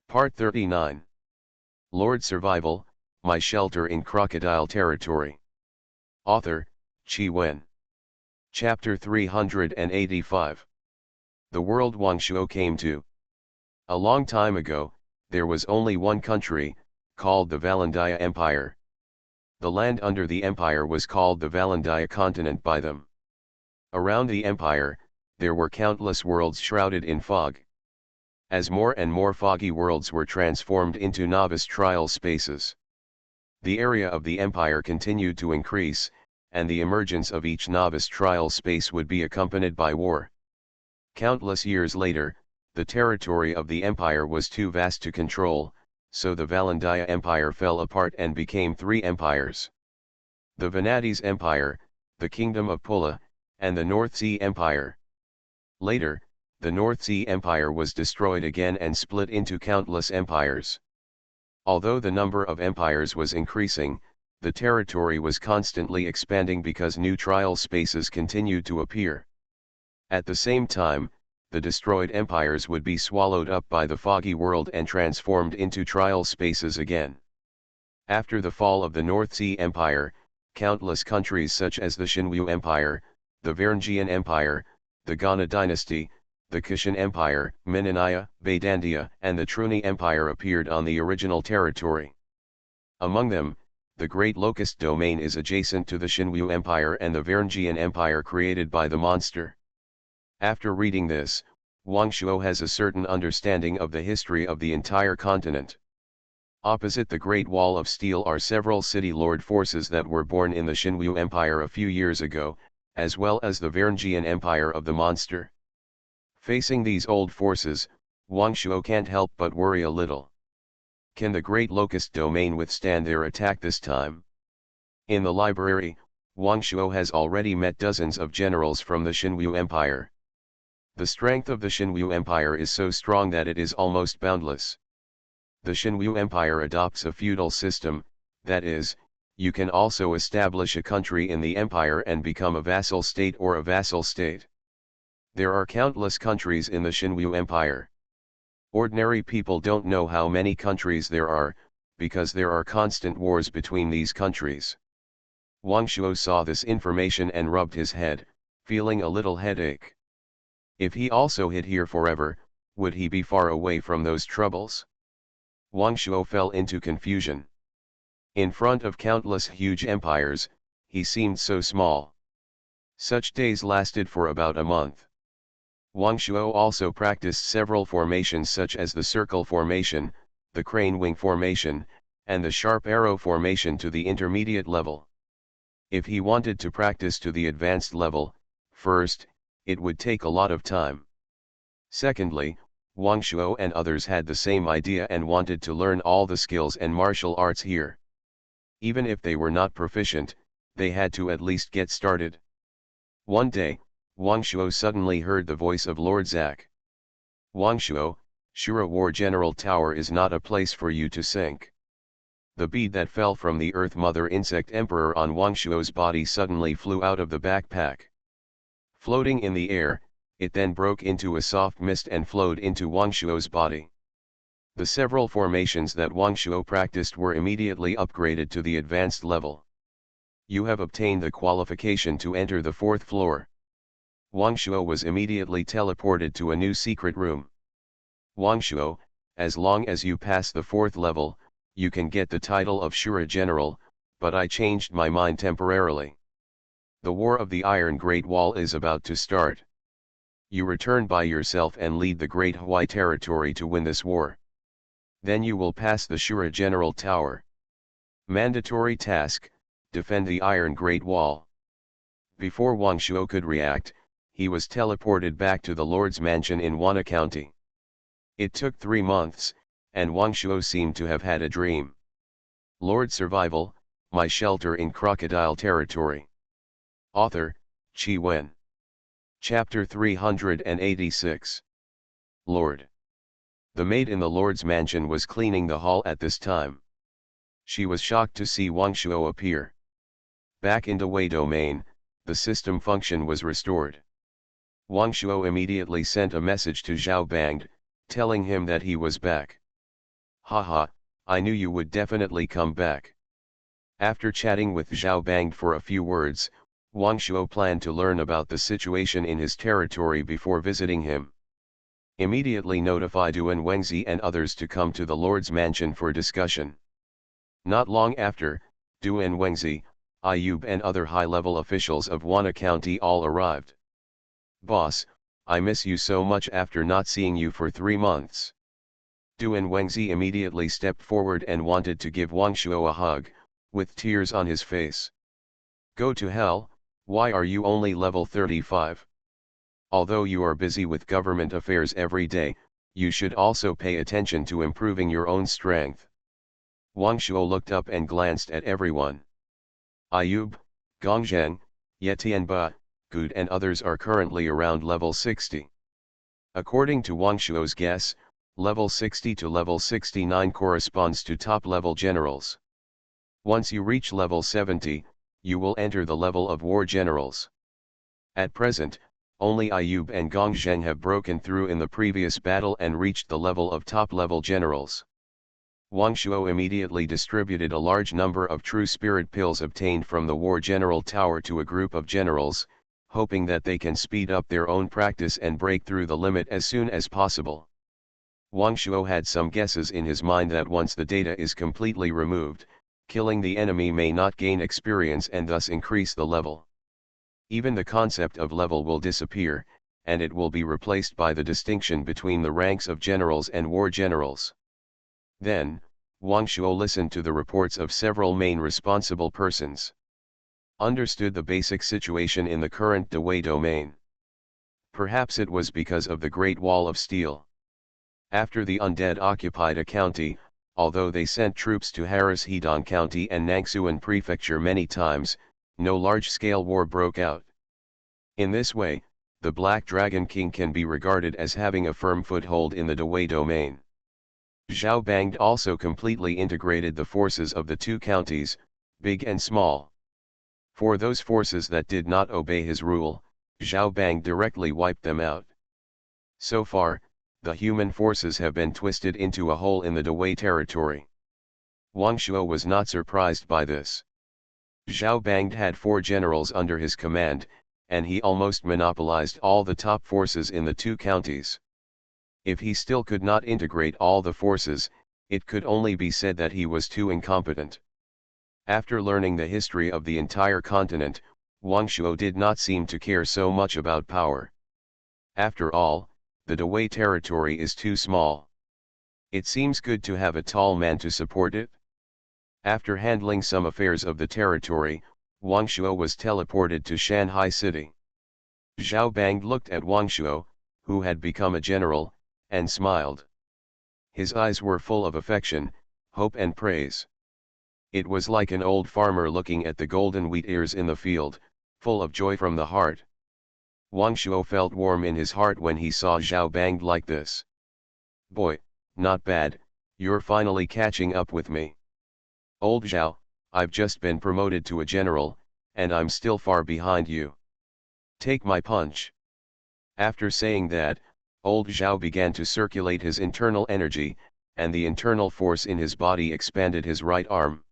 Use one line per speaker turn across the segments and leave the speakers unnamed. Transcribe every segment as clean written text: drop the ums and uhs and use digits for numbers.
Part 39. Lord Survival, My Shelter in Crocodile Territory. Author, Chi Wen. Chapter 385. The world Wangshuo came to. A long time ago, there was only one country, called the Valandia Empire. The land under the empire was called the Valandia continent by them. Around the empire, there were countless worlds shrouded in fog. As more and more foggy worlds were transformed into novice trial spaces, the area of the empire continued to increase, and the emergence of each novice trial space would be accompanied by war. Countless years later, the territory of the empire was too vast to control, so the Valandia Empire fell apart and became three empires: the Venati's Empire, the Kingdom of Pula, and the North Sea Empire. Later, the North Sea Empire was destroyed again and split into countless empires. Although the number of empires was increasing, the territory was constantly expanding because new trial spaces continued to appear. At the same time, the destroyed empires would be swallowed up by the foggy world and transformed into trial spaces again. After the fall of the North Sea Empire, countless countries such as the Xinwu Empire, the Varangian Empire, the Ghana Dynasty, the Kushan Empire, Minanaya, Baidandia, and the Truni Empire appeared on the original territory. Among them, the Great Locust Domain is adjacent to the Xinwu Empire and the Varangian Empire created by the monster. After reading this, Wangshuo has a certain understanding of the history of the entire continent. Opposite the Great Wall of Steel are several city lord forces that were born in the Xinwu Empire a few years ago, as well as the Varangian Empire of the monster. Facing these old forces, Wangshuo can't help but worry a little. Can the Great Locust Domain withstand their attack this time? In the library, Wangshuo has already met dozens of generals from the Xinwu Empire. The strength of the Xinwu Empire is so strong that it is almost boundless. The Xinwu Empire adopts a feudal system, that is, you can also establish a country in the empire and become a vassal state or a vassal state. There are countless countries in the Xinwu Empire. Ordinary people don't know how many countries there are, because there are constant wars between these countries. Wangshuo saw this information and rubbed his head, feeling a little headache. If he also hid here forever, would he be far away from those troubles? Wangshuo fell into confusion. In front of countless huge empires, he seemed so small. Such days lasted for about a month. Wangshuo also practiced several formations such as the circle formation, the crane wing formation, and the sharp arrow formation to the intermediate level. If he wanted to practice to the advanced level, first, it would take a lot of time. Secondly, Wangshuo and others had the same idea and wanted to learn all the skills and martial arts here. Even if they were not proficient, they had to at least get started. One day, Wangshuo suddenly heard the voice of Lord Zack. Wangshuo, Shura War General Tower is not a place for you to sink. The bead that fell from the Earth Mother Insect Emperor on Wangshuo's body suddenly flew out of the backpack. Floating in the air, it then broke into a soft mist and flowed into Wangshuo's body. The several formations that Wangshuo practiced were immediately upgraded to the advanced level. You have obtained the qualification to enter the 4th floor. Wangshuo was immediately teleported to a new secret room. Wangshuo, as long as you pass the 4th level, you can get the title of Shura General, but I changed my mind temporarily. The War of the Iron Great Wall is about to start. You return by yourself and lead the Great Hawaii Territory to win this war. Then you will pass the Shura General Tower. Mandatory task: defend the Iron Great Wall. Before Wangshuo could react, he was teleported back to the Lord's mansion in Wana County. It took 3 months, and Wangshuo seemed to have had a dream. Lord Survival, My Shelter in Crocodile Territory. Author, Chi Wen. Chapter 386. Lord. The maid in the Lord's mansion was cleaning the hall at this time. She was shocked to see Wangshuo appear. Back in the Wei domain, the system function was restored. Wangshuo immediately sent a message to Zhao Bangde, telling him that he was back. Haha, I knew you would definitely come back. After chatting with Zhao Bang for a few words, Wang Shuo planned to learn about the situation in his territory before visiting him. Immediately notify Duan Wengzi and others to come to the Lord's mansion for discussion. Not long after, Duan Wengzi, Ayub and other high-level officials of Wana County all arrived. Boss, I miss you so much after not seeing you for 3 months. Duan Wengzi immediately stepped forward and wanted to give Wang Shuo a hug, with tears on his face. Go to hell, why are you only level 35? Although you are busy with government affairs every day, you should also pay attention to improving your own strength. Wang Shuo looked up and glanced at everyone. Ayub, Gongzheng, Yetianba, Gud and others are currently around level 60. According to Wang Shuo's guess, level 60 to level 69 corresponds to top-level generals. Once you reach level 70, you will enter the level of war generals. At present, only Ayub and Gongzheng have broken through in the previous battle and reached the level of top-level generals. Wang Shuo immediately distributed a large number of true spirit pills obtained from the War General Tower to a group of generals, hoping that they can speed up their own practice and break through the limit as soon as possible. Wang Shuo had some guesses in his mind that once the data is completely removed, killing the enemy may not gain experience and thus increase the level. Even the concept of level will disappear, and it will be replaced by the distinction between the ranks of generals and war generals. Then, Wang Shuo listened to the reports of several main responsible persons. Understood the basic situation in the current Dewey domain. Perhaps it was because of the Great Wall of Steel. After the undead occupied a county, although they sent troops to harass Hedong County and Nangsuan Prefecture many times, no large-scale war broke out. In this way, the Black Dragon King can be regarded as having a firm foothold in the Dewey domain. Zhao Bang also completely integrated the forces of the two counties, big and small. For those forces that did not obey his rule, Zhao Bang directly wiped them out. So far, the human forces have been twisted into a hole in the Dewey territory. Wang Shuo was not surprised by this. Zhao Bang had 4 generals under his command, and he almost monopolized all the top forces in the two counties. If he still could not integrate all the forces, it could only be said that he was too incompetent. After learning the history of the entire continent, Wang Shuo did not seem to care so much about power. After all, the Dewey territory is too small. It seems good to have a tall man to support it. After handling some affairs of the territory, Wang Shuo was teleported to Shanghai City. Zhao Bang looked at Wang Shuo, who had become a general, and smiled. His eyes were full of affection, hope and praise. It was like an old farmer looking at the golden wheat ears in the field, full of joy from the heart. Wang Shuo felt warm in his heart when he saw Zhao Bang like this. Boy, not bad, you're finally catching up with me. Old Zhao, I've just been promoted to a general, and I'm still far behind you. Take my punch. After saying that, old Zhao began to circulate his internal energy, and the internal force in his body expanded his right arm.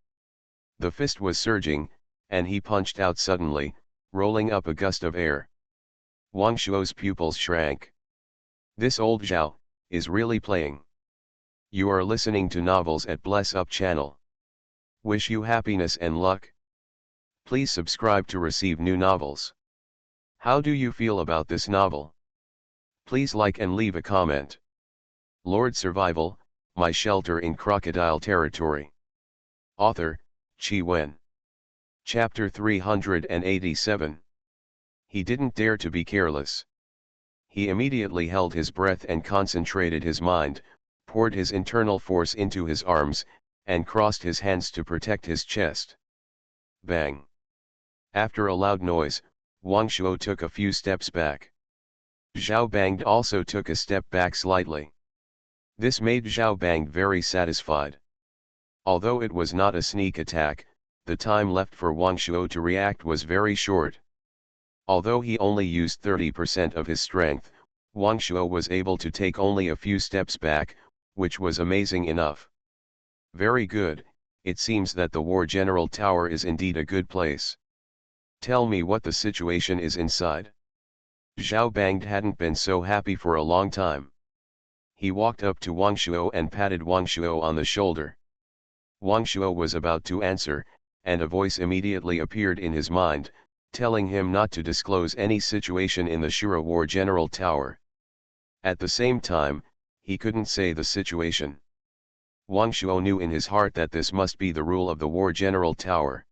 The fist was surging, and he punched out suddenly, rolling up a gust of air. Wang Shuo's pupils shrank. This old Zhao is really playing. You are listening to novels at Bless Up channel. Wish you happiness and luck. Please subscribe to receive new novels. How do you feel about this novel? Please like and leave a comment. Lord Survival, My Shelter in Crocodile Territory. Author, Qi Wen. Chapter 387. He didn't dare to be careless. He immediately held his breath and concentrated his mind, poured his internal force into his arms, and crossed his hands to protect his chest. Bang! After a loud noise, Wang Shuo took a few steps back. Zhao Bang also took a step back slightly. This made Zhao Bang very satisfied. Although it was not a sneak attack, the time left for Wang Shuo to react was very short. Although he only used 30% of his strength, Wang Shuo was able to take only a few steps back, which was amazing enough. Very good, it seems that the War General Tower is indeed a good place. Tell me what the situation is inside. Zhao Bangde hadn't been so happy for a long time. He walked up to Wang Shuo and patted Wang Shuo on the shoulder. Wang Shuo was about to answer, and a voice immediately appeared in his mind, telling him not to disclose any situation in the Shura War General Tower. At the same time, he couldn't say the situation. Wang Shuo knew in his heart that this must be the rule of the War General Tower.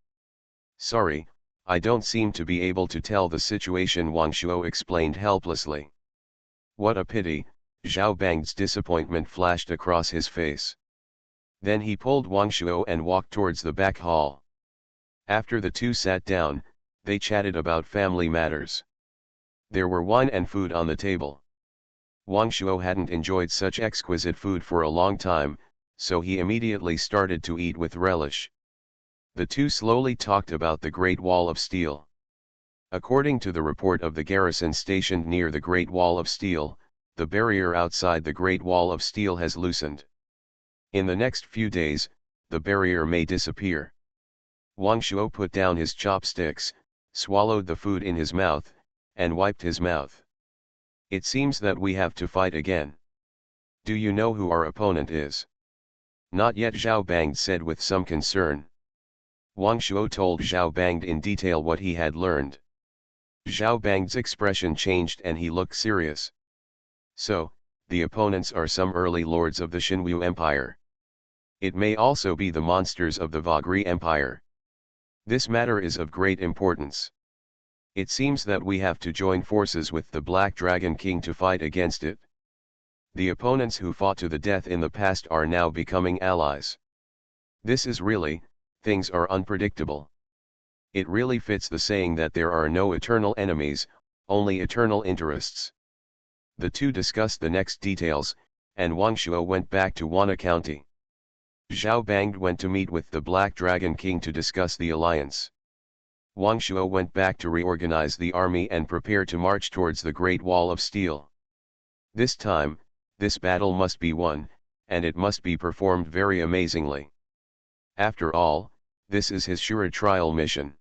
Sorry, I don't seem to be able to tell the situation, Wang Shuo explained helplessly. What a pity, Zhao Bangde's disappointment flashed across his face. Then he pulled Wang Shuo and walked towards the back hall. After the two sat down, they chatted about family matters. There were wine and food on the table. Wang Shuo hadn't enjoyed such exquisite food for a long time, so he immediately started to eat with relish. The two slowly talked about the Great Wall of Steel. According to the report of the garrison stationed near the Great Wall of Steel, the barrier outside the Great Wall of Steel has loosened. In the next few days, the barrier may disappear. Wang Shuo put down his chopsticks, swallowed the food in his mouth, and wiped his mouth. It seems that we have to fight again. Do you know who our opponent is? Not yet, Zhao Bangde said with some concern. Wang Shuo told Zhao Bangde in detail what he had learned. Zhao Bangde's expression changed and he looked serious. So, the opponents are some early lords of the Xinwu Empire. It may also be the monsters of the Vagri Empire. This matter is of great importance. It seems that we have to join forces with the Black Dragon King to fight against it. The opponents who fought to the death in the past are now becoming allies. This is really, things are unpredictable. It really fits the saying that there are no eternal enemies, only eternal interests. The two discussed the next details, and Wang Shuo went back to Wana County. Zhao Bangde went to meet with the Black Dragon King to discuss the alliance. Wang Shuo went back to reorganize the army and prepare to march towards the Great Wall of Steel. This time, this battle must be won, and it must be performed very amazingly. After all, this is his Shura trial mission.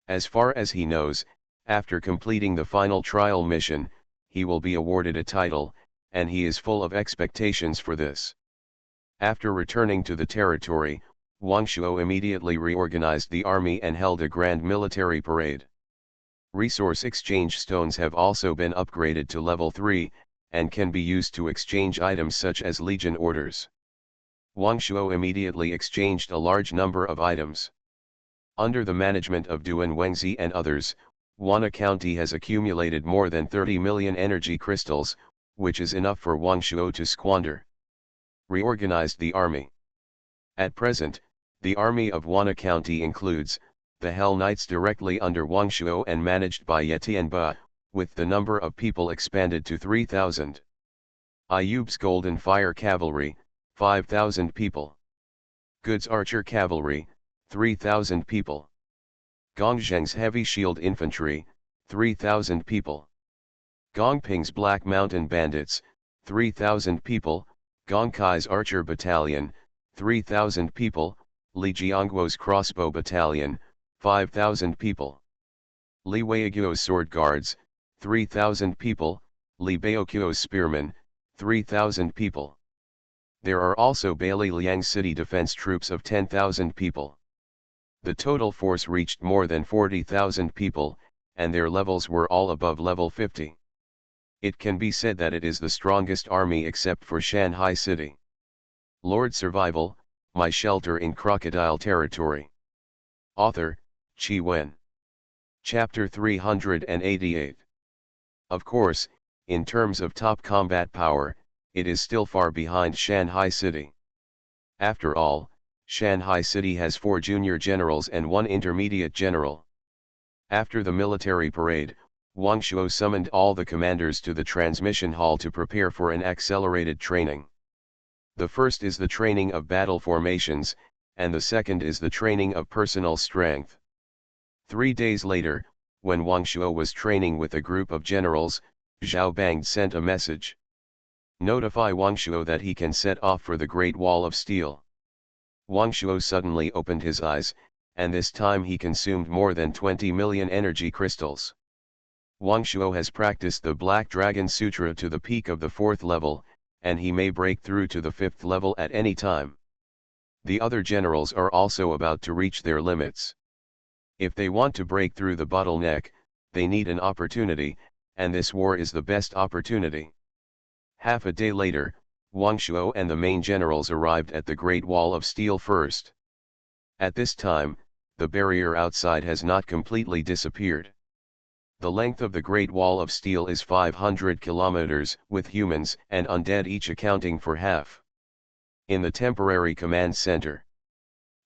As far as he knows, after completing the final trial mission, he will be awarded a title, and he is full of expectations for this. After returning to the territory, Wang Shuo immediately reorganized the army and held a grand military parade. Resource exchange stones have also been upgraded to level 3, and can be used to exchange items such as legion orders. Wang Shuo immediately exchanged a large number of items. Under the management of Duan Wengzi and others, Wana County has accumulated more than 30 million energy crystals, which is enough for Wang Shuo to squander. Reorganized the army. At present, the army of Wana County includes the Hell Knights directly under Wang Shuo and managed by Yetian Ba, with the number of people expanded to 3,000. Ayub's Golden Fire Cavalry, 5,000 people. Goods Archer Cavalry, 3,000 people. Gongzheng's Heavy Shield Infantry, 3,000 people. Gongping's Black Mountain Bandits, 3,000 people. Gongkai's Archer Battalion, 3,000 people. Li Jiangguo's Crossbow Battalion, 5,000 people. Li Weiguo's Sword Guards, 3,000 people. Li Baoqiuo's Spearmen, 3,000 people. There are also Bailey Liang City Defense troops of 10,000 people. The total force reached more than 40,000 people, and their levels were all above level 50. It can be said that it is the strongest army except for Shanghai City. Lord Survival, My Shelter in Crocodile Territory. Author, Qi Wen. Chapter 388. Of course, in terms of top combat power, it is still far behind Shanghai City. After all, Shanghai City has 4 junior generals and 1 intermediate general. After the military parade, Wang Shuo summoned all the commanders to the transmission hall to prepare for an accelerated training. The first is the training of battle formations, and the second is the training of personal strength. 3 days later, when Wang Shuo was training with a group of generals, Zhao Bangde sent a message. Notify Wang Shuo that he can set off for the Great Wall of Steel. Wang Shuo suddenly opened his eyes, and this time he consumed more than 20 million energy crystals. Wang Shuo has practiced the Black Dragon Sutra to the peak of the 4th level, and he may break through to the 5th level at any time. The other generals are also about to reach their limits. If they want to break through the bottleneck, they need an opportunity, and this war is the best opportunity. Half a day later, Wang Shuo and the main generals arrived at the Great Wall of Steel first. At this time, the barrier outside has not completely disappeared. The length of the Great Wall of Steel is 500 kilometers, with humans and undead each accounting for half. In the temporary command center,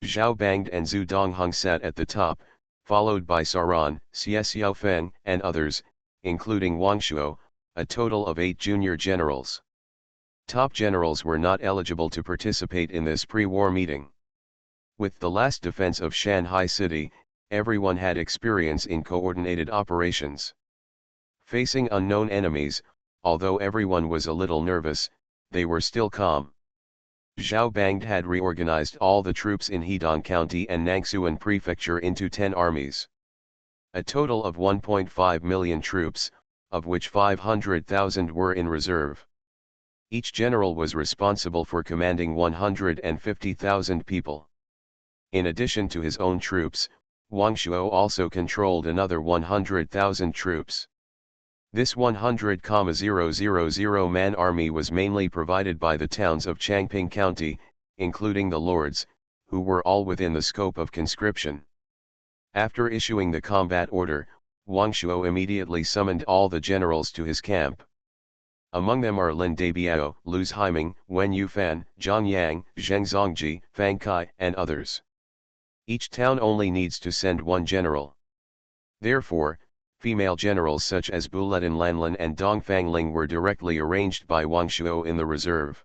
Zhao Bangde and Zhu Dongheng sat at the top, followed by Saran, Xie Xiaofeng, and others, including Wang Shuo, a total of 8 junior generals. Top generals were not eligible to participate in this pre-war meeting. With the last defense of Shanghai City, everyone had experience in coordinated operations. Facing unknown enemies, although everyone was a little nervous, they were still calm. Zhao Bangde had reorganized all the troops in Hedong County and Nangsuan Prefecture into 10 armies. A total of 1.5 million troops, of which 500,000 were in reserve. Each general was responsible for commanding 150,000 people. In addition to his own troops, Wang Shuo also controlled another 100,000 troops. This 100,000 man army was mainly provided by the towns of Changping County, including the lords, who were all within the scope of conscription. After issuing the combat order, Wang Shuo immediately summoned all the generals to his camp. Among them are Lin Dabiao, Lu Haiming, Wen Yufan, Zhang Yang, Zheng Zongji, Fang Kai, and others. Each town only needs to send one general. Therefore, female generals such as Buletin Lanlin and Dongfang Ling were directly arranged by Wang Shuo in the reserve.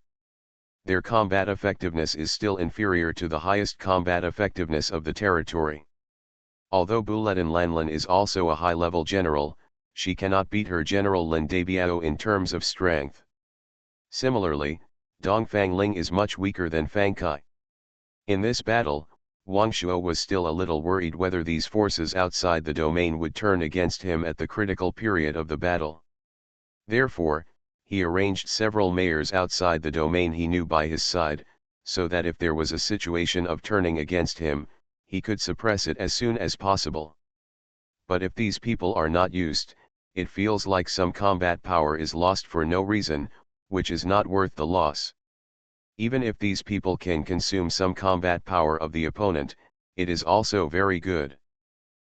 Their combat effectiveness is still inferior to the highest combat effectiveness of the territory. Although Buletin Lanlin is also a high-level general, she cannot beat her general Lin Dabiao in terms of strength. Similarly, Dongfang Ling is much weaker than Fang Kai. In this battle, Wang Shuo was still a little worried whether these forces outside the domain would turn against him at the critical period of the battle. Therefore, he arranged several mayors outside the domain he knew by his side, so that if there was a situation of turning against him, he could suppress it as soon as possible. But if these people are not used, it feels like some combat power is lost for no reason, which is not worth the loss. Even if these people can consume some combat power of the opponent, it is also very good.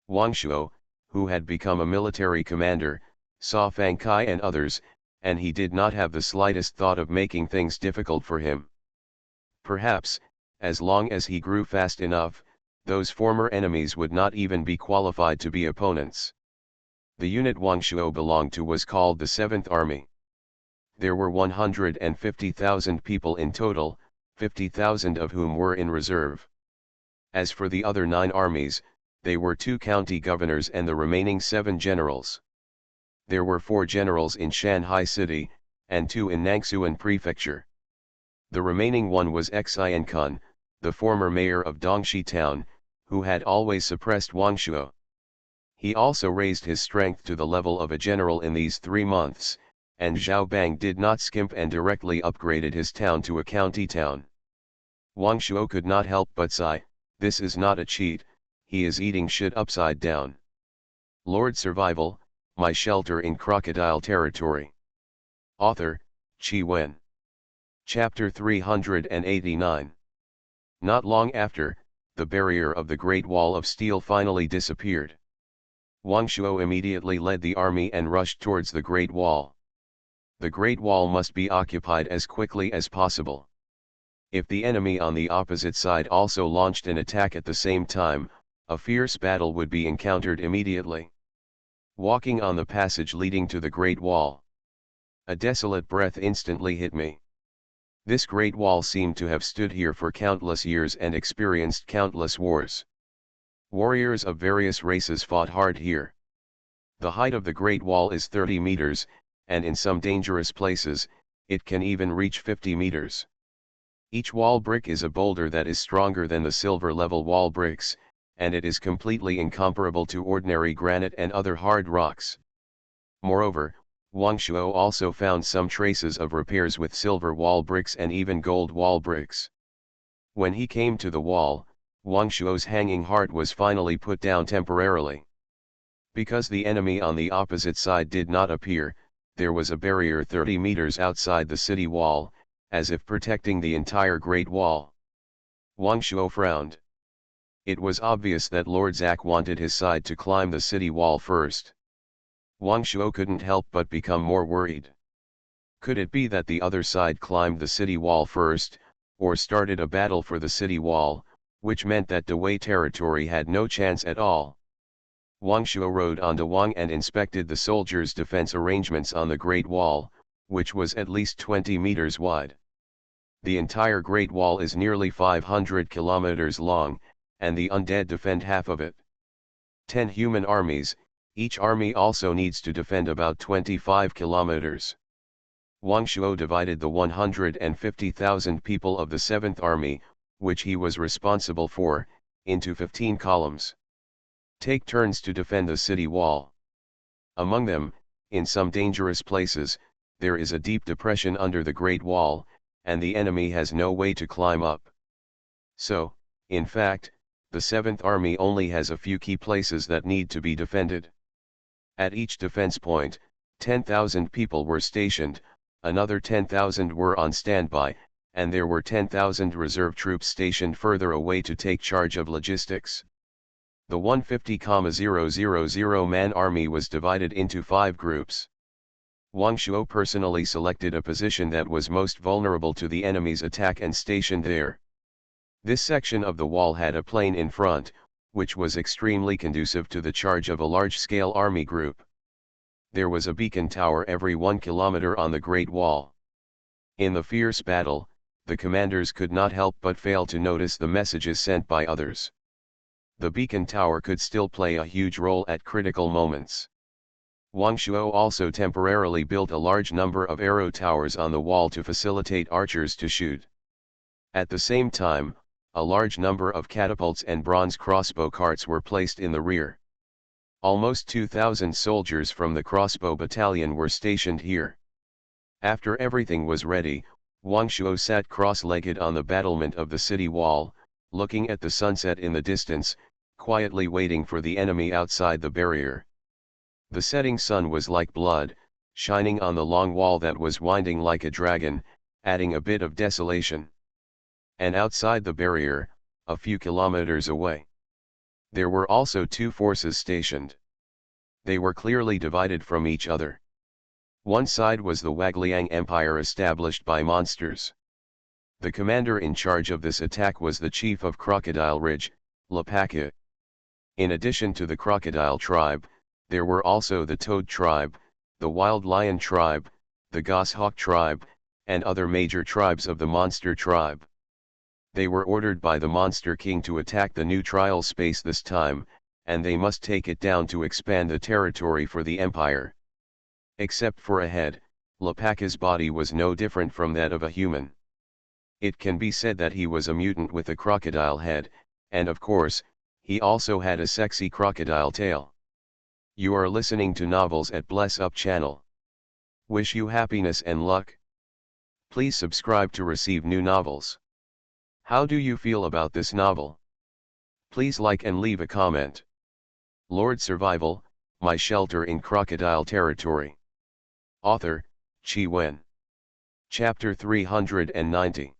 Wang Shuo, who had become a military commander, saw Fang Kai and others, and he did not have the slightest thought of making things difficult for him. Perhaps, as long as he grew fast enough, those former enemies would not even be qualified to be opponents. The unit Wang Shuo belonged to was called the 7th Army. There were 150,000 people in total, 50,000 of whom were in reserve. As for the other 9 armies, they were 2 county governors and the remaining 7 generals. There were 4 generals in Shanghai City, and 2 in Nangsuan Prefecture. The remaining one was Xian Kun, the former mayor of Dongxi Town, who had always suppressed Wang Shuo. He also raised his strength to the level of a general in these 3 months, and Zhao Bangde did not skimp and directly upgraded his town to a county town. Wang Shuo could not help but sigh, this is not a cheat, he is eating shit upside down. Lord Survival, My Shelter in Crocodile Territory. Author, Qi Wen. Chapter 389. Not long after, the barrier of the Great Wall of Steel finally disappeared. Wang Shuo immediately led the army and rushed towards the Great Wall. The Great Wall must be occupied as quickly as possible. If the enemy on the opposite side also launched an attack at the same time, a fierce battle would be encountered immediately. Walking on the passage leading to the Great Wall, a desolate breath instantly hit me. This Great Wall seemed to have stood here for countless years and experienced countless wars. Warriors of various races fought hard here. The height of the Great Wall is 30 meters, and in some dangerous places, it can even reach 50 meters. Each wall brick is a boulder that is stronger than the silver level wall bricks, and it is completely incomparable to ordinary granite and other hard rocks. Moreover, Wang Shuo also found some traces of repairs with silver wall bricks and even gold wall bricks. When he came to the wall, Wang Shuo's hanging heart was finally put down temporarily. Because the enemy on the opposite side did not appear, there was a barrier 30 meters outside the city wall, as if protecting the entire Great Wall. Wang Shuo frowned. It was obvious that Lord Zhak wanted his side to climb the city wall first. Wang Shuo couldn't help but become more worried. Could it be that the other side climbed the city wall first, or started a battle for the city wall, which meant that Dawei territory had no chance at all? Wang Shuo rode on Dawang and inspected the soldiers' defense arrangements on the Great Wall, which was at least 20 meters wide. The entire Great Wall is nearly 500 kilometers long, and the undead defend half of it. 10 human armies, each army also needs to defend about 25 kilometers. Wang Shuo divided the 150,000 people of the 7th Army, which he was responsible for, into 15 columns. Take turns to defend the city wall. Among them, in some dangerous places, there is a deep depression under the Great Wall, and the enemy has no way to climb up. So, in fact, the 7th Army only has a few key places that need to be defended. At each defense point, 10,000 people were stationed, another 10,000 were on standby, and there were 10,000 reserve troops stationed further away to take charge of logistics. The 150,000-man army was divided into 5 groups. Wang Shuo personally selected a position that was most vulnerable to the enemy's attack and stationed there. This section of the wall had a plain in front, which was extremely conducive to the charge of a large-scale army group. There was a beacon tower every 1 kilometer on the Great Wall. In the fierce battle, the commanders could not help but fail to notice the messages sent by others. The beacon tower could still play a huge role at critical moments. Wang Shuo also temporarily built a large number of arrow towers on the wall to facilitate archers to shoot. At the same time, a large number of catapults and bronze crossbow carts were placed in the rear. Almost 2,000 soldiers from the crossbow battalion were stationed here. After everything was ready, Wang Shuo sat cross-legged on the battlement of the city wall, looking at the sunset in the distance, quietly waiting for the enemy outside the barrier. The setting sun was like blood, shining on the long wall that was winding like a dragon, adding a bit of desolation. And outside the barrier, a few kilometers away, there were also 2 forces stationed. They were clearly divided from each other. One side was the Wagliang Empire established by monsters. The commander in charge of this attack was the chief of Crocodile Ridge, Lepaka. In addition to the Crocodile tribe, there were also the Toad tribe, the Wild Lion tribe, the Goshawk tribe, and other major tribes of the Monster tribe. They were ordered by the Monster King to attack the new trial space this time, and they must take it down to expand the territory for the Empire. Except for a head, Lepaka's body was no different from that of a human. It can be said that he was a mutant with a crocodile head, and of course, he also had a sexy crocodile tail. You are listening to Novels at Bless Up channel. Wish you happiness and luck. Please subscribe to receive new novels. How do you feel about this novel? Please like and leave a comment. Lord Survival, My Shelter in Crocodile Territory. Author, Chi Wen. Chapter 390.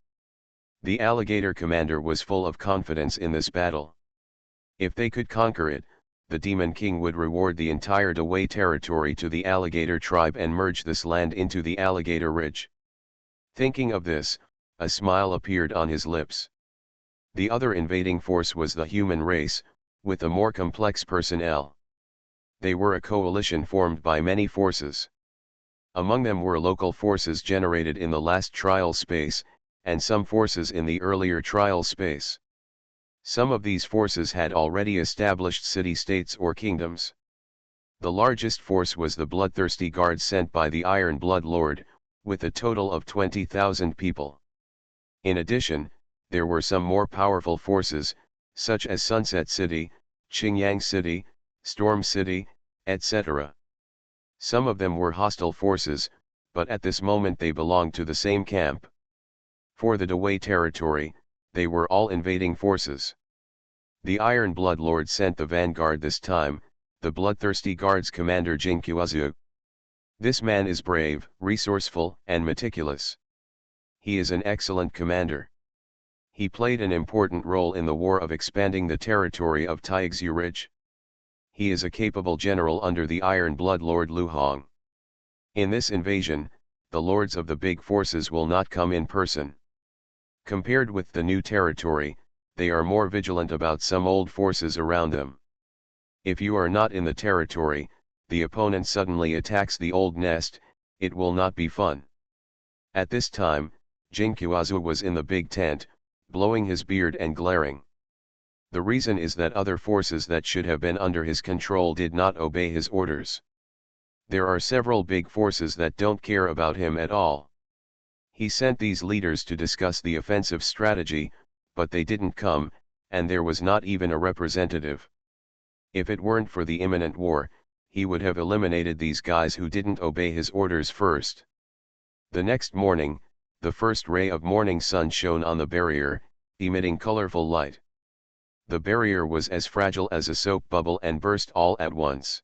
The alligator commander was full of confidence in this battle. If they could conquer it, the Demon King would reward the entire Dawei territory to the alligator tribe and merge this land into the Alligator Ridge. Thinking of this, a smile appeared on his lips. The other invading force was the human race, with a more complex personnel. They were a coalition formed by many forces. Among them were local forces generated in the last trial space, and some forces in the earlier trial space. Some of these forces had already established city-states or kingdoms. The largest force was the bloodthirsty guard sent by the Iron Blood Lord, with a total of 20,000 people. In addition, there were some more powerful forces, such as Sunset City, Qingyang City, Storm City, etc. Some of them were hostile forces, but at this moment they belonged to the same camp. For the Dawei territory, they were all invading forces. The Iron Blood Lord sent the vanguard this time, the bloodthirsty guards commander Jingqiuazu. This man is brave, resourceful, and meticulous. He is an excellent commander. He played an important role in the war of expanding the territory of Taixu Ridge. He is a capable general under the Iron Blood Lord Lu Hong. In this invasion, the lords of the big forces will not come in person. Compared with the new territory, they are more vigilant about some old forces around them. If you are not in the territory, the opponent suddenly attacks the old nest, it will not be fun. At this time, Jingqiuazu was in the big tent, blowing his beard and glaring. The reason is that other forces that should have been under his control did not obey his orders. There are several big forces that don't care about him at all. He sent these leaders to discuss the offensive strategy, but they didn't come, and there was not even a representative. If it weren't for the imminent war, he would have eliminated these guys who didn't obey his orders first. The next morning, the first ray of morning sun shone on the barrier, emitting colorful light. The barrier was as fragile as a soap bubble and burst all at once.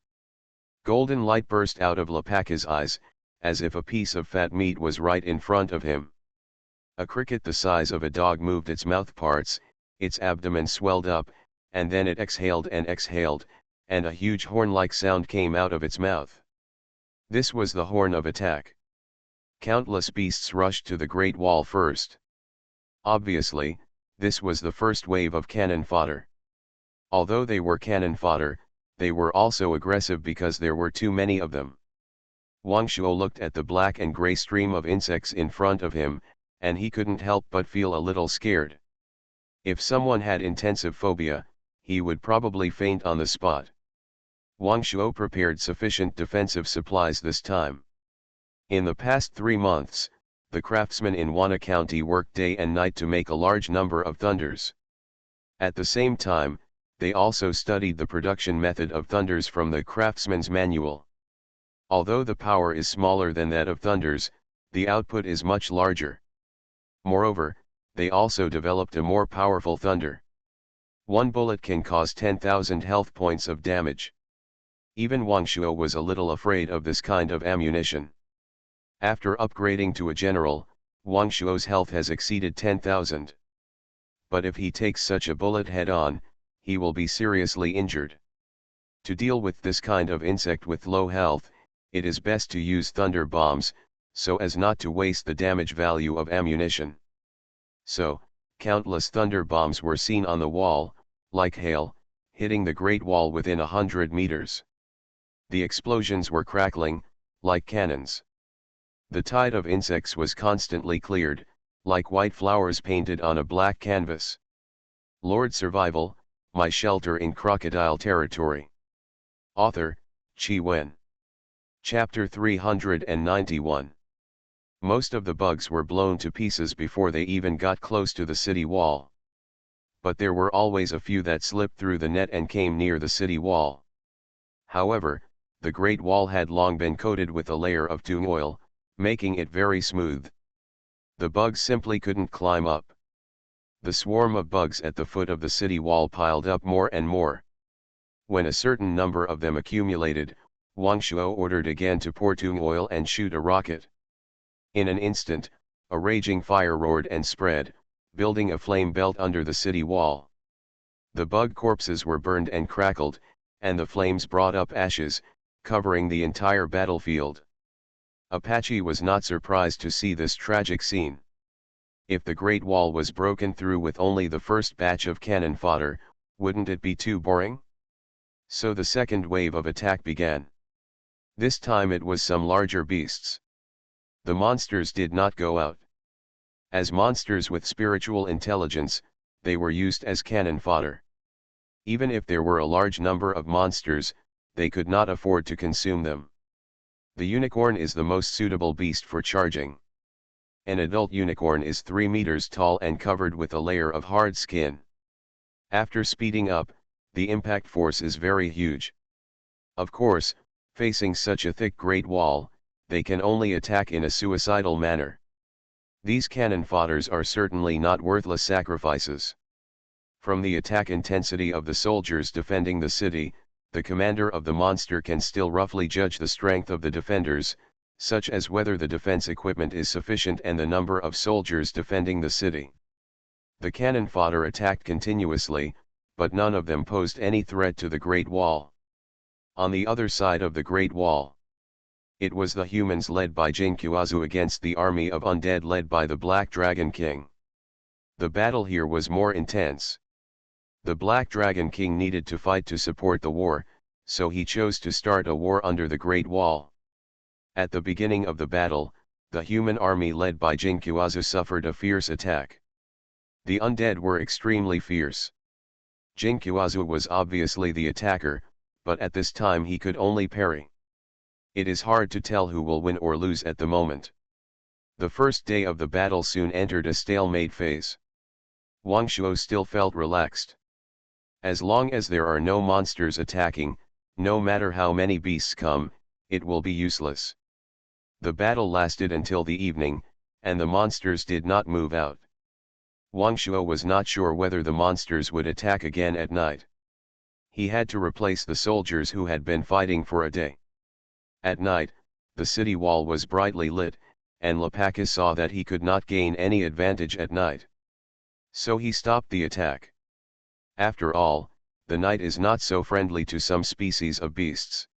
Golden light burst out of Lapaka's eyes, as if a piece of fat meat was right in front of him. A cricket the size of a dog moved its mouth parts, its abdomen swelled up, and then it exhaled, and a huge horn-like sound came out of its mouth. This was the horn of attack. Countless beasts rushed to the Great Wall first. Obviously, this was the first wave of cannon fodder. Although they were cannon fodder, they were also aggressive because there were too many of them. Wang Shuo looked at the black and gray stream of insects in front of him, and he couldn't help but feel a little scared. If someone had intensive phobia, he would probably faint on the spot. Wang Shuo prepared sufficient defensive supplies this time. In the past 3 months, the craftsmen in Wana County worked day and night to make a large number of thunders. At the same time, they also studied the production method of thunders from the craftsman's manual. Although the power is smaller than that of thunders, the output is much larger. Moreover, they also developed a more powerful thunder. One bullet can cause 10,000 health points of damage. Even Wang Shuo was a little afraid of this kind of ammunition. After upgrading to a general, Wang Shuo's health has exceeded 10,000. But if he takes such a bullet head-on, he will be seriously injured. To deal with this kind of insect with low health, it is best to use thunder bombs, so as not to waste the damage value of ammunition. So, countless thunder bombs were seen on the wall, like hail, hitting the Great Wall within 100 meters. The explosions were crackling, like cannons. The tide of insects was constantly cleared, like white flowers painted on a black canvas. Lord Survival, My Shelter in Crocodile Territory. Author, Qi Wen. Chapter 391. Most of the bugs were blown to pieces before they even got close to the city wall. But there were always a few that slipped through the net and came near the city wall. However, the Great Wall had long been coated with a layer of tung oil, making it very smooth. The bugs simply couldn't climb up. The swarm of bugs at the foot of the city wall piled up more and more. When a certain number of them accumulated, Wang Shuo ordered again to pour tung oil and shoot a rocket. In an instant, a raging fire roared and spread, building a flame belt under the city wall. The bug corpses were burned and crackled, and the flames brought up ashes, covering the entire battlefield. Apache was not surprised to see this tragic scene. If the Great Wall was broken through with only the first batch of cannon fodder, wouldn't it be too boring? So the second wave of attack began. This time it was some larger beasts. The monsters did not go out. As monsters with spiritual intelligence, they were used as cannon fodder. Even if there were a large number of monsters, they could not afford to consume them. The unicorn is the most suitable beast for charging. An adult unicorn is 3 meters tall and covered with a layer of hard skin. After speeding up, the impact force is very huge. Of course, facing such a thick Great Wall, they can only attack in a suicidal manner. These cannon fodders are certainly not worthless sacrifices. From the attack intensity of the soldiers defending the city, the commander of the monster can still roughly judge the strength of the defenders, such as whether the defense equipment is sufficient and the number of soldiers defending the city. The cannon fodder attacked continuously, but none of them posed any threat to the Great Wall. On the other side of the Great Wall, it was the humans led by Jinkuazu against the army of undead led by the Black Dragon King. The battle here was more intense. The Black Dragon King needed to fight to support the war, so he chose to start a war under the Great Wall. At the beginning of the battle, the human army led by Jinkuazu suffered a fierce attack. The undead were extremely fierce. Jinkuazu was obviously the attacker, but at this time he could only parry. It is hard to tell who will win or lose at the moment. The first day of the battle soon entered a stalemate phase. Wang Shuo still felt relaxed. As long as there are no monsters attacking, no matter how many beasts come, it will be useless. The battle lasted until the evening, and the monsters did not move out. Wang Shuo was not sure whether the monsters would attack again at night. He had to replace the soldiers who had been fighting for a day. At night, the city wall was brightly lit, and Lepakis saw that he could not gain any advantage at night. So he stopped the attack. After all, the night is not so friendly to some species of beasts.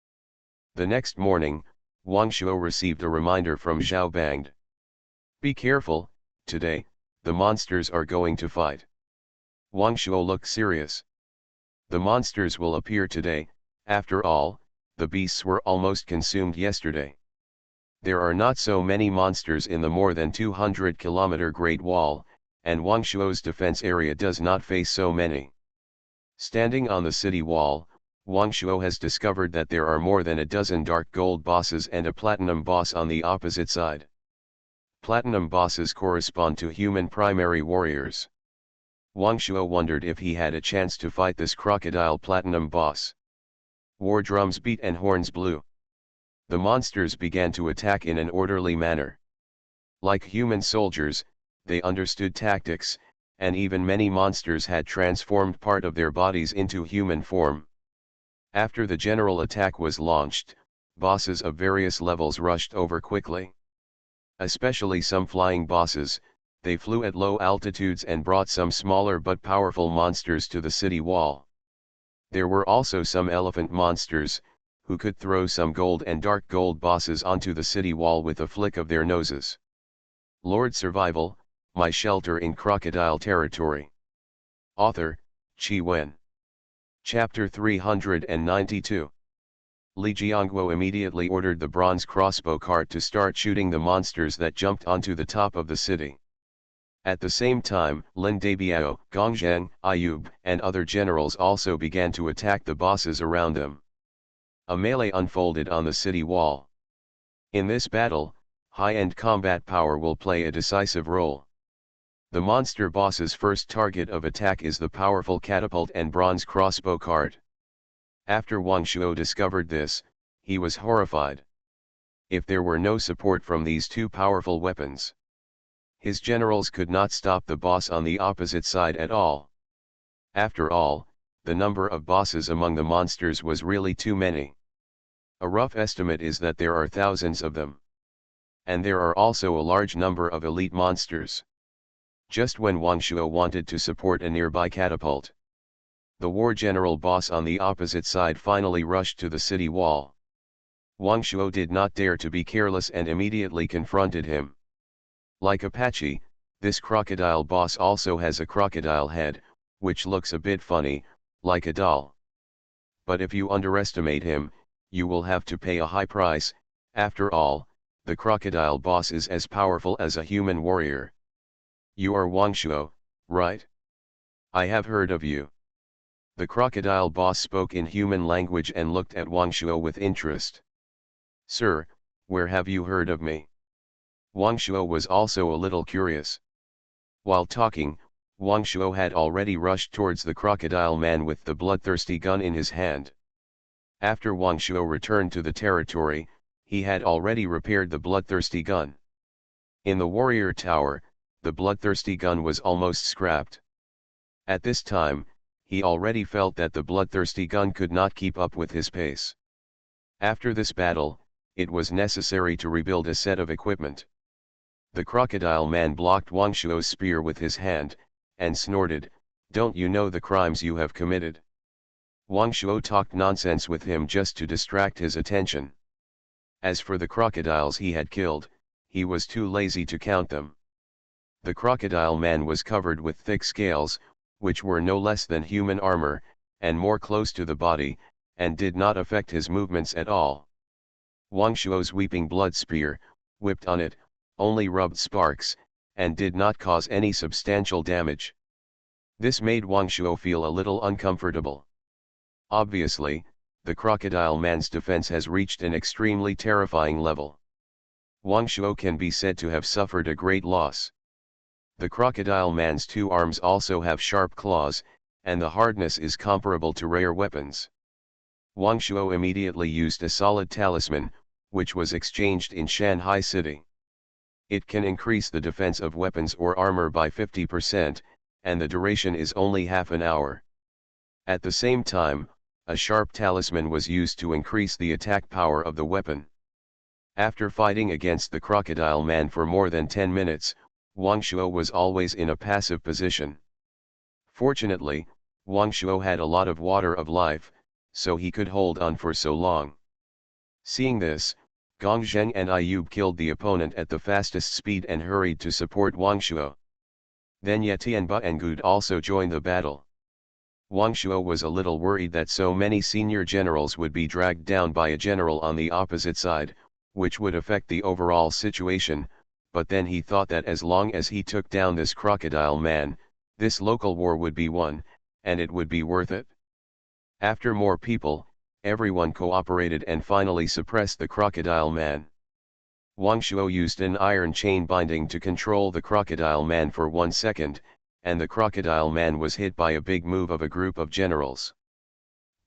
The next morning, Wang Shuo received a reminder from Zhao Bangde. Be careful, today, the monsters are going to fight. Wang Shuo looked serious. The monsters will appear today, after all, the beasts were almost consumed yesterday. There are not so many monsters in the more than 200-kilometer Great Wall, and Wang Shuo's defense area does not face so many. Standing on the city wall, Wang Shuo has discovered that there are more than a dozen dark gold bosses and a platinum boss on the opposite side. Platinum bosses correspond to human primary warriors. Wang Shuo wondered if he had a chance to fight this crocodile platinum boss. War drums beat and horns blew. The monsters began to attack in an orderly manner. Like human soldiers, they understood tactics, and even many monsters had transformed part of their bodies into human form. After the general attack was launched, bosses of various levels rushed over quickly. Especially some flying bosses, they flew at low altitudes and brought some smaller but powerful monsters to the city wall. There were also some elephant monsters, who could throw some gold and dark gold bosses onto the city wall with a flick of their noses. Lord Survival, My Shelter in Crocodile Territory. Author, Qi Wen. Chapter 392. Li Jiangguo immediately ordered the bronze crossbow cart to start shooting the monsters that jumped onto the top of the city. At the same time, Lin Dabiao, Gongzheng, Ayub, and other generals also began to attack the bosses around them. A melee unfolded on the city wall. In this battle, high-end combat power will play a decisive role. The monster boss's first target of attack is the powerful catapult and bronze crossbow cart. After Wang Shuo discovered this, he was horrified. If there were no support from these two powerful weapons, his generals could not stop the boss on the opposite side at all. After all, the number of bosses among the monsters was really too many. A rough estimate is that there are thousands of them. And there are also a large number of elite monsters. Just when Wang Shuo wanted to support a nearby catapult, the war general boss on the opposite side finally rushed to the city wall. Wang Shuo did not dare to be careless and immediately confronted him. Like Apache, this crocodile boss also has a crocodile head, which looks a bit funny, like a doll. But if you underestimate him, you will have to pay a high price. After all, the crocodile boss is as powerful as a human warrior. You are Wang Shuo, right? I have heard of you. The crocodile boss spoke in human language and looked at Wang Shuo with interest. Sir, where have you heard of me? Wang Shuo was also a little curious. While talking, Wang Shuo had already rushed towards the crocodile man with the bloodthirsty gun in his hand. After Wang Shuo returned to the territory, he had already repaired the bloodthirsty gun. In the warrior tower, the bloodthirsty gun was almost scrapped. At this time, he already felt that the bloodthirsty gun could not keep up with his pace. After this battle, it was necessary to rebuild a set of equipment. The crocodile man blocked Wang Shuo's spear with his hand, and snorted, "Don't you know the crimes you have committed?" Wang Shuo talked nonsense with him just to distract his attention. As for the crocodiles he had killed, he was too lazy to count them. The crocodile man was covered with thick scales, which were no less than human armor, and more close to the body, and did not affect his movements at all. Wang Shuo's weeping blood spear, whipped on it, only rubbed sparks, and did not cause any substantial damage. This made Wang Shuo feel a little uncomfortable. Obviously, the crocodile man's defense has reached an extremely terrifying level. Wang Shuo can be said to have suffered a great loss. The crocodile man's two arms also have sharp claws, and the hardness is comparable to rare weapons. Wang Shuo immediately used a solid talisman, which was exchanged in Shanghai City. It can increase the defense of weapons or armor by 50%, and the duration is only half an hour. At the same time, a sharp talisman was used to increase the attack power of the weapon. After fighting against the crocodile man for more than 10 minutes, Wang Shuo was always in a passive position. Fortunately, Wang Shuo had a lot of water of life, so he could hold on for so long. Seeing this, Gong Zheng and Ayub killed the opponent at the fastest speed and hurried to support Wang Shuo. Then Ye Tianba and Gud also joined the battle. Wang Shuo was a little worried that so many senior generals would be dragged down by a general on the opposite side, which would affect the overall situation, but then he thought that as long as he took down this crocodile man, this local war would be won, and it would be worth it. After more people, everyone cooperated and finally suppressed the crocodile man. Wang Shuo used an iron chain binding to control the crocodile man for 1 second, and the crocodile man was hit by a big move of a group of generals.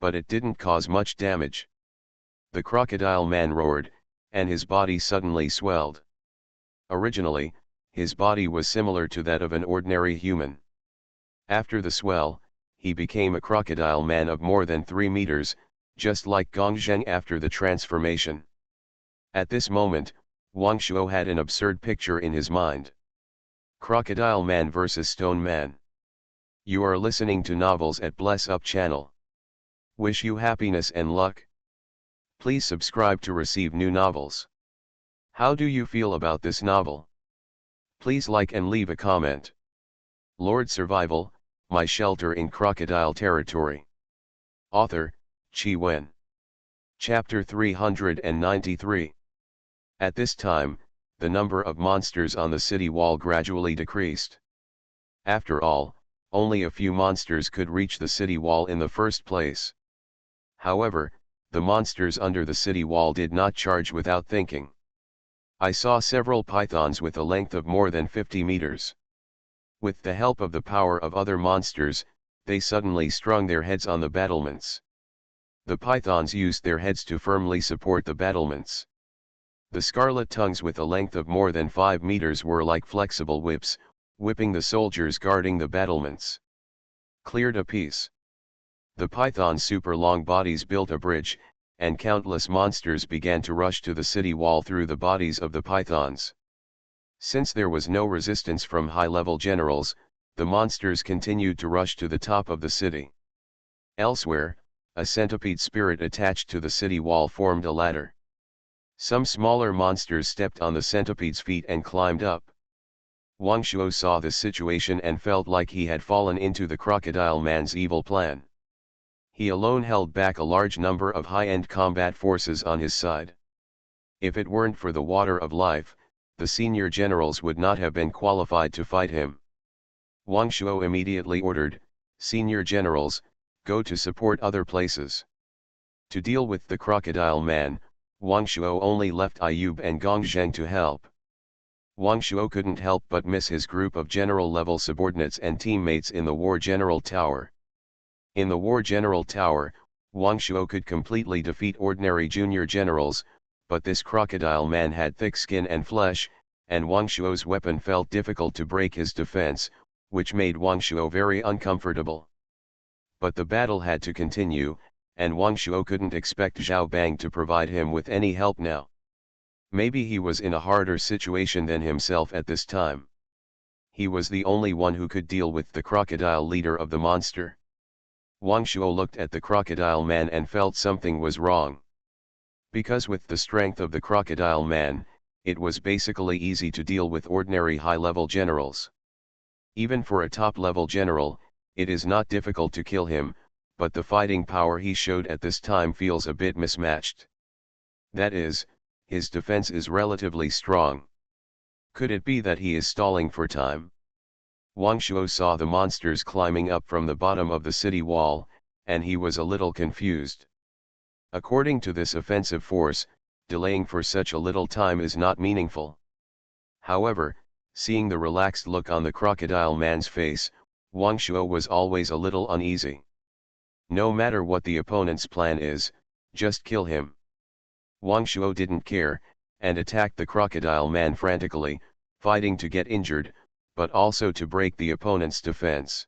But it didn't cause much damage. The crocodile man roared, and his body suddenly swelled. Originally, his body was similar to that of an ordinary human. After the swell, he became a crocodile man of more than 3 meters, just like Gong Zheng after the transformation. At this moment, Wang Shuo had an absurd picture in his mind. Crocodile Man vs Stone Man. You are listening to Novels at Bless Up channel. Wish you happiness and luck. Please subscribe to receive new novels. How do you feel about this novel? Please like and leave a comment. Lord Survival, My Shelter in Crocodile Territory. Author, Qi Wen. Chapter 393. At this time, the number of monsters on the city wall gradually decreased. After all, only a few monsters could reach the city wall in the first place. However, the monsters under the city wall did not charge without thinking. I saw several pythons with a length of more than 50 meters. With the help of the power of other monsters, they suddenly strung their heads on the battlements. The pythons used their heads to firmly support the battlements. The scarlet tongues with a length of more than 5 meters were like flexible whips, whipping the soldiers guarding the battlements. Cleared a piece. The python's super long bodies built a bridge, and countless monsters began to rush to the city wall through the bodies of the pythons. Since there was no resistance from high-level generals, the monsters continued to rush to the top of the city. Elsewhere, a centipede spirit attached to the city wall formed a ladder. Some smaller monsters stepped on the centipede's feet and climbed up. Wang Shuo saw this situation and felt like he had fallen into the crocodile man's evil plan. He alone held back a large number of high-end combat forces on his side. If it weren't for the water of life, the senior generals would not have been qualified to fight him. Wang Shuo immediately ordered, "Senior generals, go to support other places." To deal with the crocodile man, Wang Shuo only left Ayub and Gong Zheng to help. Wang Shuo couldn't help but miss his group of general-level subordinates and teammates in the War General Tower. In the War General Tower, Wang Shuo could completely defeat ordinary junior generals, but this crocodile man had thick skin and flesh, and Wang Shuo's weapon felt difficult to break his defense, which made Wang Shuo very uncomfortable. But the battle had to continue, and Wang Shuo couldn't expect Zhao Bang to provide him with any help now. Maybe he was in a harder situation than himself at this time. He was the only one who could deal with the crocodile leader of the monster. Wang Shuo looked at the crocodile man and felt something was wrong. Because with the strength of the crocodile man, it was basically easy to deal with ordinary high-level generals. Even for a top-level general, it is not difficult to kill him, but the fighting power he showed at this time feels a bit mismatched. That is, his defense is relatively strong. Could it be that he is stalling for time? Wang Shuo saw the monsters climbing up from the bottom of the city wall, and he was a little confused. According to this offensive force, delaying for such a little time is not meaningful. However, seeing the relaxed look on the crocodile man's face, Wang Shuo was always a little uneasy. No matter what the opponent's plan is, just kill him. Wang Shuo didn't care, and attacked the crocodile man frantically, fighting to get injured, but also to break the opponent's defense.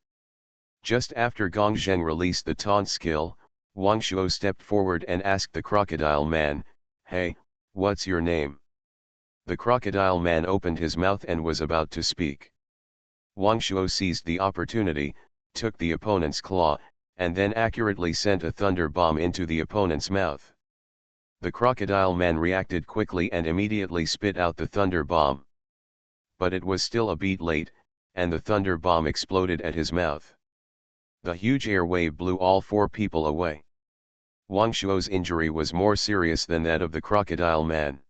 Just after Gong Zheng released the taunt skill, Wang Shuo stepped forward and asked the crocodile man, "Hey, what's your name?" The crocodile man opened his mouth and was about to speak. Wang Shuo seized the opportunity, took the opponent's claw, and then accurately sent a thunder bomb into the opponent's mouth. The crocodile man reacted quickly and immediately spit out the thunder bomb. But it was still a beat late, and the thunder bomb exploded at his mouth. The huge air wave blew all four people away. Wang Shuo's injury was more serious than that of the crocodile man.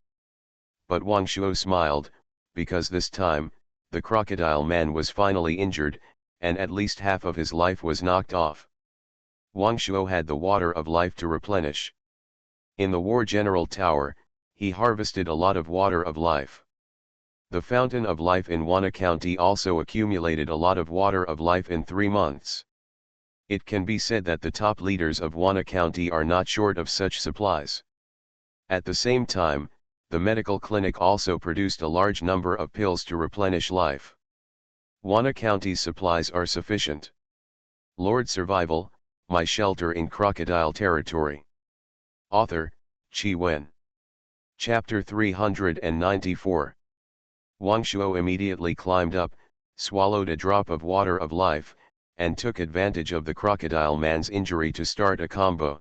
But Wang Shuo smiled, because this time, the crocodile man was finally injured, and at least half of his life was knocked off. Wang Shuo had the water of life to replenish. In the War General Tower, he harvested a lot of water of life. The Fountain of Life in Wana County also accumulated a lot of water of life in 3 months. It can be said that the top leaders of Wana County are not short of such supplies. At the same time, the medical clinic also produced a large number of pills to replenish life. Wana County's supplies are sufficient. Lord Survival, My Shelter in Crocodile Territory. Author, Qi Wen. Chapter 394. Wang Shuo immediately climbed up, swallowed a drop of water of life, and took advantage of the crocodile man's injury to start a combo.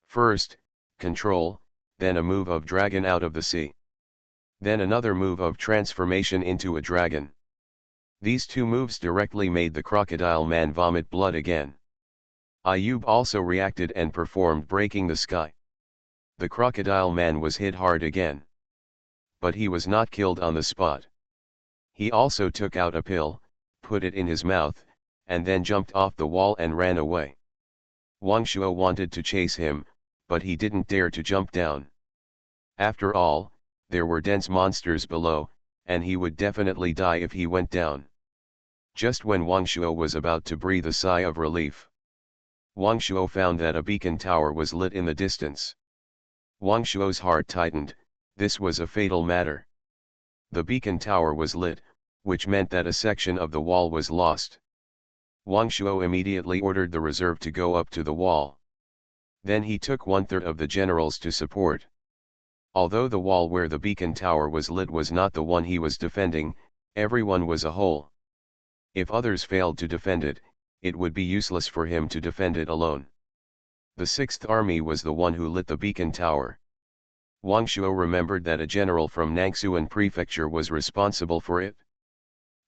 First, control, then a move of dragon out of the sea. Then another move of transformation into a dragon. These two moves directly made the crocodile man vomit blood again. Ayub also reacted and performed breaking the sky. The crocodile man was hit hard again. But he was not killed on the spot. He also took out a pill, put it in his mouth, and then jumped off the wall and ran away. Wang Shuo wanted to chase him, but he didn't dare to jump down. After all, there were dense monsters below, and he would definitely die if he went down. Just when Wang Shuo was about to breathe a sigh of relief, Wang Shuo found that a beacon tower was lit in the distance. Wang Shuo's heart tightened. This was a fatal matter. The beacon tower was lit, which meant that a section of the wall was lost. Wang Shuo immediately ordered the reserve to go up to the wall. Then he took 1/3 of the generals to support. Although the wall where the beacon tower was lit was not the one he was defending, everyone was a whole. If others failed to defend it, it would be useless for him to defend it alone. The 6th Army was the one who lit the beacon tower. Wang Shuo remembered that a general from Nangsuan Prefecture was responsible for it.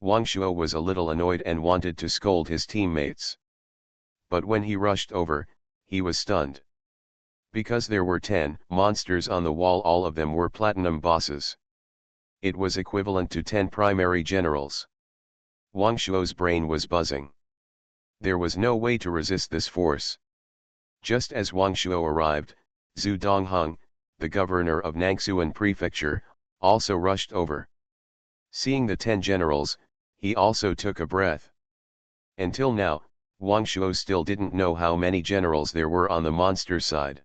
Wang Shuo was a little annoyed and wanted to scold his teammates. But when he rushed over, he was stunned. Because there were 10 monsters on the wall, all of them were platinum bosses. It was equivalent to 10 primary generals. Wang Shuo's brain was buzzing. There was no way to resist this force. Just as Wang Shuo arrived, Zhu Dongheng, the governor of Nangsuan Prefecture, also rushed over. Seeing the 10 generals, he also took a breath. Until now, Wang Shuo still didn't know how many generals there were on the monster side.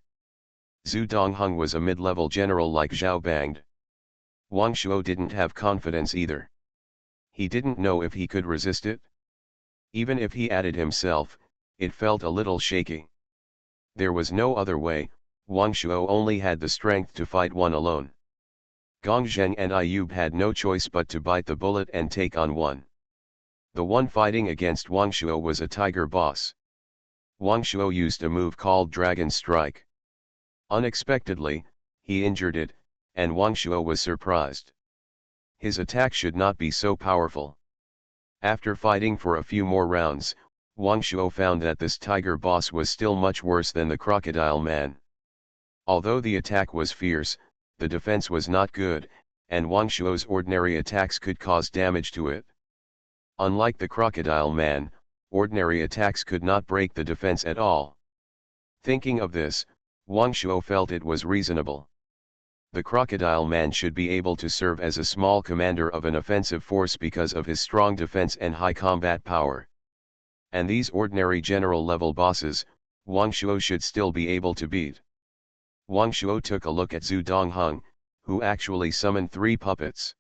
Zhu Dongheng was a mid-level general like Zhao Bangde. Wang Shuo didn't have confidence either. He didn't know if he could resist it. Even if he added himself, it felt a little shaky. There was no other way, Wang Shuo only had the strength to fight one alone. Gong Zheng and Ayub had no choice but to bite the bullet and take on one. The one fighting against Wang Shuo was a tiger boss. Wang Shuo used a move called Dragon Strike. Unexpectedly, he injured it, and Wang Shuo was surprised. His attack should not be so powerful. After fighting for a few more rounds, Wang Shuo found that this tiger boss was still much worse than the crocodile man. Although the attack was fierce, the defense was not good, and Wang Shuo's ordinary attacks could cause damage to it. Unlike the crocodile man, ordinary attacks could not break the defense at all. Thinking of this, Wang Shuo felt it was reasonable. The crocodile man should be able to serve as a small commander of an offensive force because of his strong defense and high combat power. And these ordinary general-level bosses, Wang Shuo should still be able to beat. Wang Shuo took a look at Zhu Dongheng, who actually summoned 3 puppets.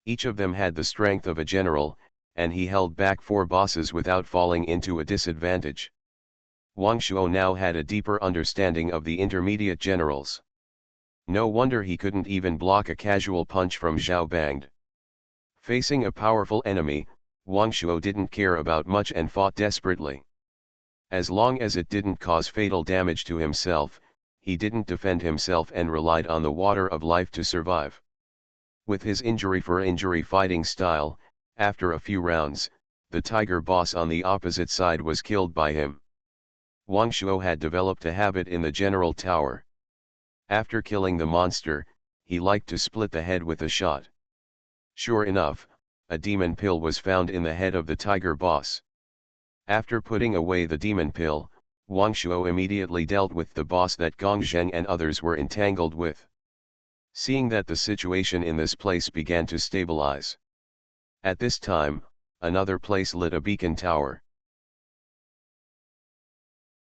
Each of them had the strength of a general, and he held back 4 bosses without falling into a disadvantage. Wang Shuo now had a deeper understanding of the intermediate generals. No wonder he couldn't even block a casual punch from Zhao Bangde. Facing a powerful enemy, Wang Shuo didn't care about much and fought desperately. As long as it didn't cause fatal damage to himself, he didn't defend himself and relied on the water of life to survive. With his injury-for-injury fighting style, after a few rounds, the tiger boss on the opposite side was killed by him. Wang Shuo had developed a habit in the general tower. After killing the monster, he liked to split the head with a shot. Sure enough, a demon pill was found in the head of the tiger boss. After putting away the demon pill, Wang Shuo immediately dealt with the boss that Gong Zheng and others were entangled with. Seeing that the situation in this place began to stabilize. At this time, another place lit a beacon tower.